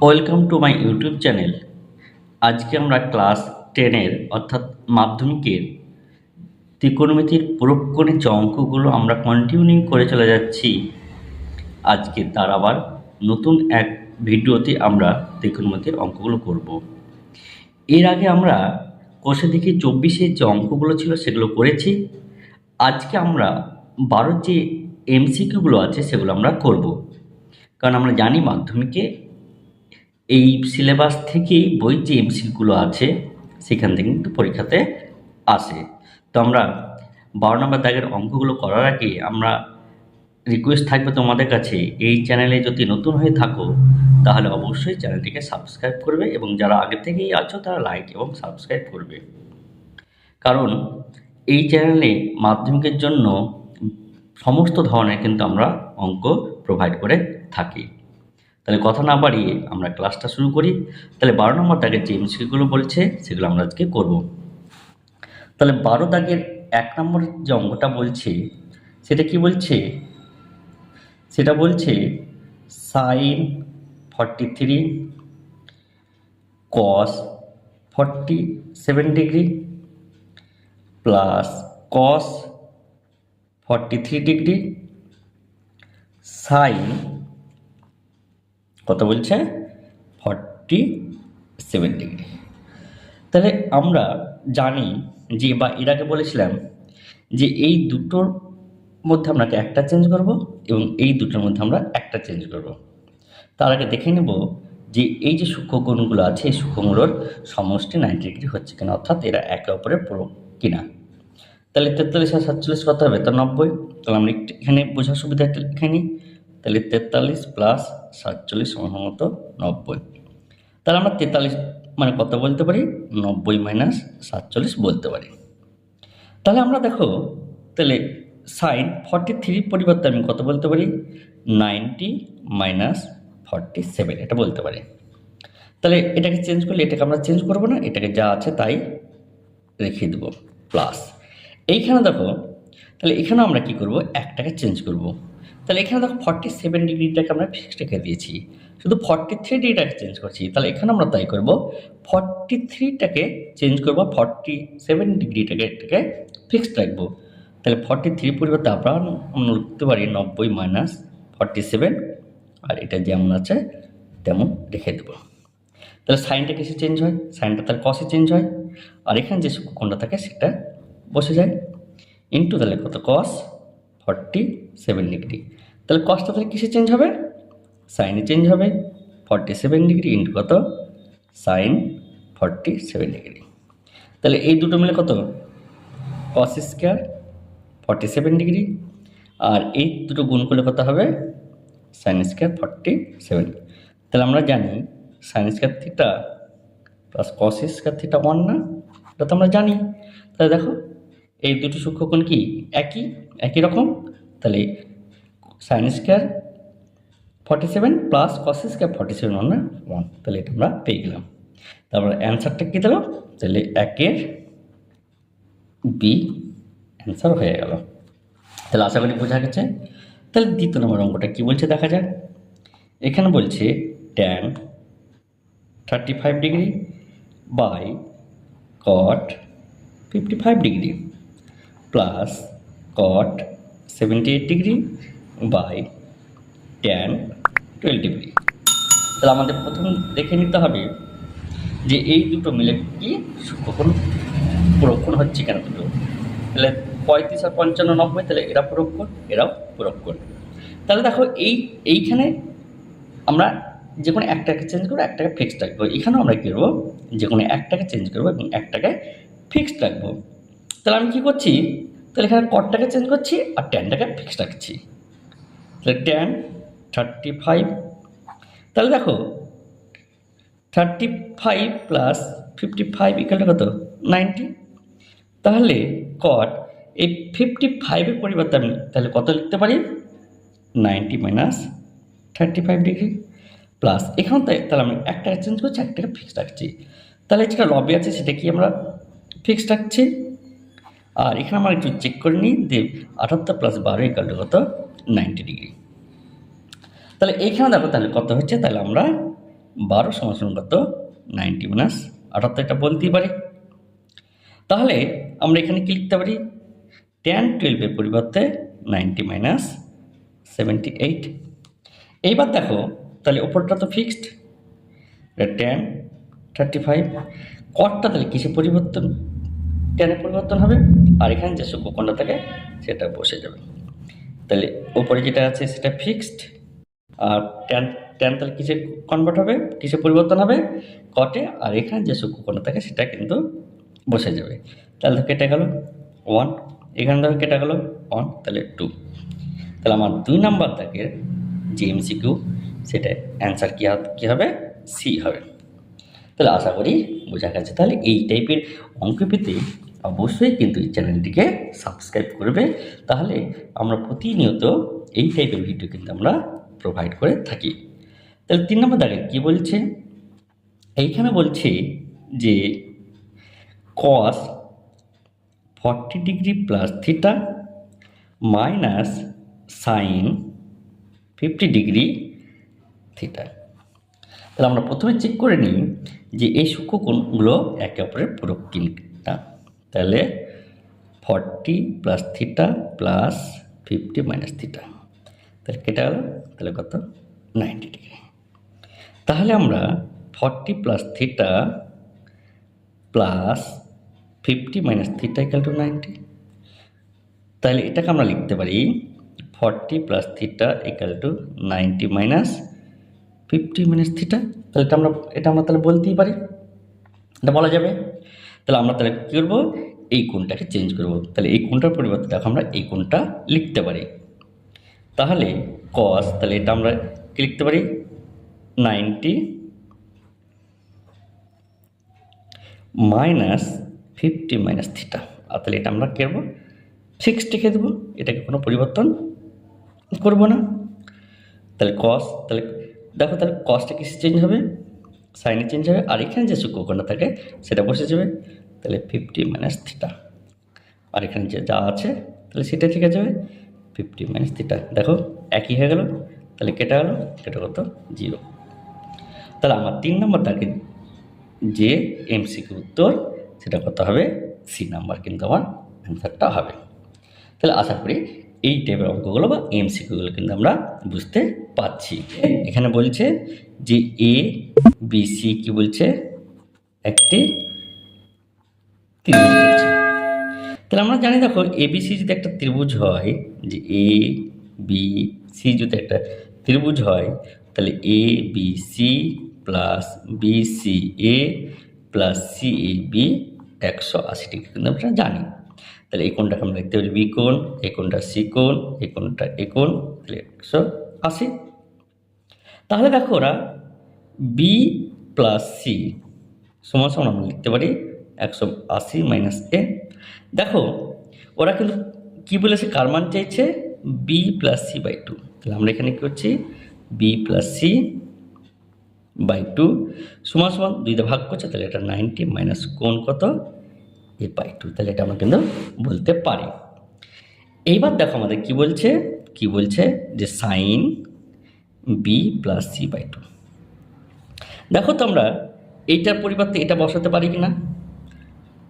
Welcome to my YouTube channel. আজকে আমরা class 10-এর অর্থাৎ মাধ্যমিকের ত্রিকোণমিতির পুরোক্ষণের যে অঙ্কগুলো আমরা কন্টিনিউ করে চলে যাচ্ছি, আজকে তার আবার নতুন এক ভিডিওতে আমরা ত্রিকোণমিতির অঙ্কগুলো করব। এর আগে আমরা কোষে দেখি 24-এর যে অঙ্কগুলো ছিল সেগুলো করেছি। আজকে আমরা 12-র যে এমসিকিউগুলো আছে সেগুলো আমরা করব, কারণ আমরা জানি মাধ্যমিকে এই সিলেবাস থেকেই বইয়ের যে এমসিকিউগুলো আছে সেখান থেকে কিন্তু পরীক্ষাতে আসে। তো আমরা 12 নম্বর দাগের অঙ্কগুলো করার আগে আমরা রিকোয়েস্ট থাকবে তোমাদের কাছে, এই চ্যানেলে যদি নতুন হয়ে থাকো তাহলে অবশ্যই চ্যানেলটিকে সাবস্ক্রাইব করবে, এবং যারা আগে থেকেই আছো তারা লাইক এবং সাবস্ক্রাইব করবে, কারণ এই চ্যানেলে মাধ্যমিকের জন্য সমস্ত ধরনের কিন্তু আমরা অঙ্ক প্রোভাইড করে থাকি। তাহলে কথা না বাড়িয়ে আমরা ক্লাসটা শুরু করি। তাহলে 12 নম্বর দাগের যে এমসিকিউগুলো বলছে সেগুলো আমরা আজকে করব। তাহলে 12 দাগের 1 নম্বর যে অঙ্কটা বলছে সেটা কি বলছে, সেটা বলছে সাইন 43 কস 47 degree plus cos 43 degree sine কত বলছে 47 ডিগ্রি। তাহলে আমরা জানি যে, বা এর আগে বলেছিলাম যে এই দুটোর মধ্যে আমরা একটা চেঞ্জ করব এবং এই দুটোর মধ্যে আমরা একটা চেঞ্জ করব। তার আগে দেখে নেব যে এই যে সূক্ষ্মকোণগুলো আছে এই সূক্ষ্মগুলোর সমষ্টি 90 ডিগ্রি হচ্ছে কিনা, অর্থাৎ এরা একে অপরের পূরক কিনা। তাহলে 43 আর 47 কত হবে, তো 90। তাহলে আমরা এখানে বোঝার সুবিধাটা লিখে নিই। তাহলে 43 প্লাস 47 সমান মতো 90। তাহলে আমরা 43 মানে কত বলতে পারি, 90 মাইনাস 47 বলতে পারি। তাহলে আমরা দেখো, তাহলে সাইন 43 পরিবর্তে আমি কত বলতে পারি, 90 মাইনাস 47 এটা বলতে পারি। তাহলে এটাকে চেঞ্জ করলে এটাকে আমরা চেঞ্জ করবো না, এটাকে যা আছে তাই রেখে দেবো প্লাস। এইখানে দেখো, তাহলে এখানেও আমরা কি করব, একটাকে চেঞ্জ করব। তাহলে এখানে দেখো 47 ডিগ্রিটাকে আমরা ফিক্সড রেখে দিয়েছি, শুধু 43 ডিগ্রিটাকে চেঞ্জ করছি। তাহলে এখানে আমরা তাই করব, 43টাকে চেঞ্জ করব, 47 ডিগ্রিটাকে এটাকে ফিক্সড রাখবো। তাহলে 43 পরিবর্তে আমরা লিখতে পারি 90 মাইনাস 47, আর এটা যেমন আছে তেমন রেখে দেবো। তাহলে সাইনটা কিসে চেঞ্জ হয়, সাইনটা তাহলে কসে চেঞ্জ হয়, আর এখানে যে কোণটা থাকে সেটা বসে যায় ইন্টু, তাহলে কত কস 47 ডিগ্রি। তাহলে কসটা তাহলে কিসে চেঞ্জ হবে, সাইনে চেঞ্জ হবে, 47 ডিগ্রি ইন্টু কত সাইন 47 ডিগ্রি। তাহলে এই দুটো মিলে কত, কস স্কোয়ার 47 ডিগ্রি, আর এই দুটো গুণ করলে কত হবে, সাইন স্কোয়ার 47। তাহলে আমরা জানি sine square theta plus cos square theta 1 না, এটা তো আমরা জানি। তাহলে দেখো এই দুটি সূক্ষ্মকোণ কি একই রকম, তাহলে sine square 47 plus cos square 47 1 না 1, তাহলে এটা আমরা পেয়ে গেলাম। তারপর অ্যান্সারটা কী দিল, তাহলে 1-এর বি অ্যান্সার হয়ে গেল। তাহলে আশা করি বোঝা গেছে। তাহলে দ্বিতীয় নম্বর অঙ্কটা কী বলছে দেখা যাক। এখানে বলছে tan 35 degree by cot 55 degree plus cot 78 degree by tan 12 degree. তাহলে আমাদের প্রথম দেখে নিতে হবে যে এই দুটো মিলে কি সূক্ষ্মকোণ পুরক্ষণ হচ্ছে কেন দুটো। তাহলে 35 আর 55 90, তাহলে এরা পুরক্ষণ এরাও পুরক্ষণ। তাহলে দেখো এইখানে আমরা যে কোনো একটাকে চেঞ্জ করবো, একটাকে ফিক্সড রাখবো। এখানেও আমরা কী করবো, যে কোনো একটাকে চেঞ্জ করবো এবং একটাকে ফিক্সড রাখবো। তাহলে আমি কী করছি, তাহলে এখানে কটটাকে চেঞ্জ করছি আর ট্যানটাকে ফিক্সড রাখছি। তাহলে ট্যান 35, তাহলে দেখো 35 প্লাস 55 ইকুয়াল কত 90। তাহলে কট এই 55-এর পরিবর্তে আমি তাহলে কত লিখতে পারি, 90 মাইনাস 35 ডিগ্রি প্লাস এখানে তাহলে আমি একটাকে চেঞ্জ করছি, একটাকে ফিক্সড রাখছি। তাহলে যেটা লবে আছে সেটা কি আমরা ফিক্সড রাখছি, আর এখানে আমরা একটু চেক করে নিই যে 78 প্লাস 12 ইকুয়াল টু কত 90 ডিগ্রি। তাহলে এইখানে দেখো তাহলে কত হচ্ছে, তাহলে আমরা 12 সমান সমান কত 90 মাইনাস 78, এটা বলতেই পারি। তাহলে আমরা এখানে কি লিখতে পারি, tan 12 এর পরিবর্তে 90 মাইনাস 78। এইবার দেখো তাহলে ওপরটা তো ফিক্সড, tan 35, কটটা তাহলে কিসে পরিবর্তন, ট্যানে পরিবর্তন হবে, আর এখানে যে সূক্ষ্মকোণটা থাকে সেটা বসে যাবে। তাহলে ওপরে যেটা আছে সেটা ফিক্সড, আর ট্যান ট্যান তাহলে কিসে কনভার্ট হবে, কিসে পরিবর্তন হবে, কটে, আর এখানে যে সূক্ষ্মকোণটা থাকে সেটা কিন্তু বসে যাবে। তাহলে তো কেটে গেল 1, এখানে ধরো কেটে গেল 1, তাহলে 2। তাহলে আমার 2 নাম্বার দাগের যে এমসিকিউ সেটা অ্যান্সার কী হবে, সি হবে। তাহলে আশা করি বোঝা গেছে। তাহলে এই টাইপের অঙ্ক পেতে অবশ্যই কিন্তু এই চ্যানেলটিকে সাবস্ক্রাইব করবে, তাহলে আমরা প্রতিনিয়ত এই টাইপের ভিডিও কিন্তু আমরা প্রোভাইড করে থাকি। তাহলে 3 নম্বর দাগে কী বলছে, এইখানে বলছে যে cos 40 degree plus theta minus sine 50 degree theta. তাহলে আমরা প্রথমে চেক করে নিই যে এই সূক্ষ্মকোণগুলো একে অপরের পূরক কিনা। তাহলে 40 plus theta plus 50 minus theta, তাহলে কেটে গেল, তাহলে কত 90 ডিগ্রি। তাহলে আমরা 40 plus theta plus 50 minus theta equal to 90। তাহলে এটাকে আমরা লিখতে পারি 40 plus theta equal to 90 minus 50 minus theta. তাহলে এটা আমরা তাহলে বলতেই পারি, এটা বলা যাবে। তাহলে আমরা তাহলে কী করবো, এই কোণটাকে চেঞ্জ করব। তাহলে এই কোণটার পরিবর্তে দেখো আমরা এই কোণটা লিখতে পারি। তাহলে cos, তাহলে এটা আমরা কি লিখতে পারি 90 মাইনাস 50 মাইনাস থিটা, আর তাহলে এটা আমরা কী করবো, ফিক্সড রেখে দেবো, এটাকে কোনো পরিবর্তন করব না। তাহলে cos, তাহলে দেখো তাহলে cosটা কিসে চেঞ্জ হবে, সাইনে চেঞ্জ হবে, আর এখানে যে সূক্ষ্মকোণটা থাকে সেটা বসে যাবে। তাহলে 50 মাইনাস থিটা, আর এখানে যে যা আছে তাহলে সেটা থেকে যাবে 50 মাইনাস থিটা। দেখো একই হয়ে গেল, তাহলে কেটে গেল, কেটে কত 0। তাহলে আমার 3 নম্বর দাগে যে এমসিকিউ উত্তর সেটা কত হবে, সি নাম্বার কিন্তু আমার অ্যান্সারটা হবে। তাহলে আশা করি এই টাইপের অঙ্কগুলো বা এমসিকিউগুলো কিন্তু আমরা বুঝতে পারছি। এখানে বলছে যে এ বি সি কি বলছে, একটি ত্রিভুজ বলছে। তাহলে আমরা জানি দেখো এবিসি যদি একটা ত্রিভুজ হয়, যে এ বি সি যদি একটা ত্রিভুজ হয়, তাহলে A B C plus B C A plus C A B 180 degree কিন্তু আমরা জানি। তাহলে এই কোণটাকে আমরা দেখতে পারি বি কোণ, এই কোণটা সি কোণ, এই কোণটা এ কোণ, তাহলে 180। তাহলে দেখো ওরা বি প্লাস সি সমান সমান আমরা লিখতে পারি 180 মাইনাস এ। দেখো ওরা কিন্তু কী বলেছে, কার মান চাইছে, বি প্লাস সি বাই 2। তাহলে আমরা এখানে কী করছি, বি প্লাস সি বাই 2 সমান সমান 2 দিয়ে ভাগ করছে, তাহলে এটা 90 মাইনাস কোণ কত এ বাই 2, তাহলে এটা আমরা কিন্তু বলতে পারি। এইবার দেখো আমাদের কি বলছে যে sine B plus C by 2। দেখো তো আমরা এইটার পরিবর্তে এটা বসাতে পারি কি না,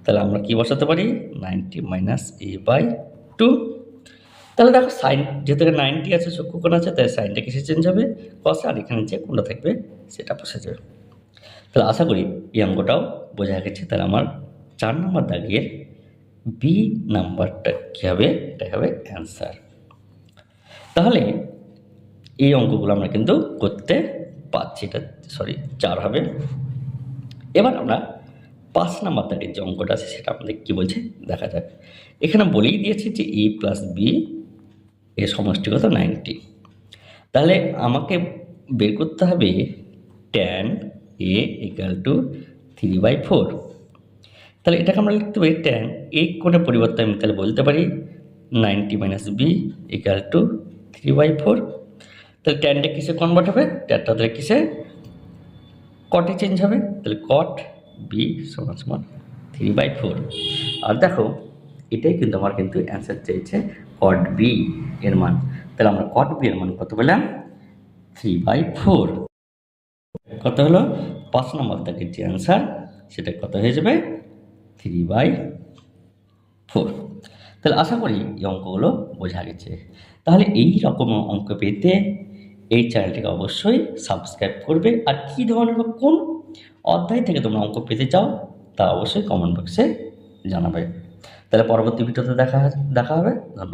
তাহলে আমরা কি বসাতে পারি 90 মাইনাস এ বাই 2। তাহলে দেখো সাইন যেহেতু 90 আছে, সূক্ষ্মকোণ আছে, তাই সাইনটা কিসে চেঞ্জ হবে, কস, আর এখানে যে কোণটা থাকবে সেটা বসে যাবে। তাহলে আশা করি এই অঙ্কটাও বোঝা গেছে। তাহলে আমার 4 নম্বর দাগের বি নাম্বারটা কী হবে, এটা হবে অ্যান্সার। তাহলে এই অঙ্কগুলো আমরা কিন্তু করতে পারছি, এটা 4 হবে। এবার আমরা 5 নম্বর দাগের যে অঙ্কটা আছে সেটা আমাদের কী বলছে দেখা যাক। এখানে বলেই দিয়েছে যে এ প্লাস বি এর সমষ্টিগত 90। তাহলে আমাকে বের করতে হবে ট্যান এ ইকাল টু 3/4। তাহলে এটাকে আমরা লিখতে পারি ট্যান এ কোণের পরিবর্তে আমি তাহলে বলতে পারি 90 মাইনাস বি ইকাল টু 3/4। তাহলে ট্যানটা কিসে কনভার্ট হবে, ট্যানটা তাহলে কিসে কটে চেঞ্জ হবে, তাহলে কট বি সমান সমান 3/4। আর দেখো এটাই কিন্তু আমার কিন্তু অ্যান্সার চাইছে কট বি এর মান। তাহলে আমরা কট বি এর মান কত পেলাম 3/4। কত হলো 5 নম্বর দাগের যে অ্যান্সার সেটা কত হয়ে যাবে 3/4। তাহলে আশা করি এই অঙ্কগুলো বোঝা গেছে। তাহলে এই রকম অঙ্ক পেতে এই চ্যানেলটিকে অবশ্যই সাবস্ক্রাইব করবে। আর কী ধরনের বা কোন অধ্যায় থেকে তোমরা অঙ্ক পেতে চাও তা অবশ্যই কমেন্ট বক্সে জানাবে। তাহলে পরবর্তী ভিডিওতে দেখা হবে। ধন্যবাদ।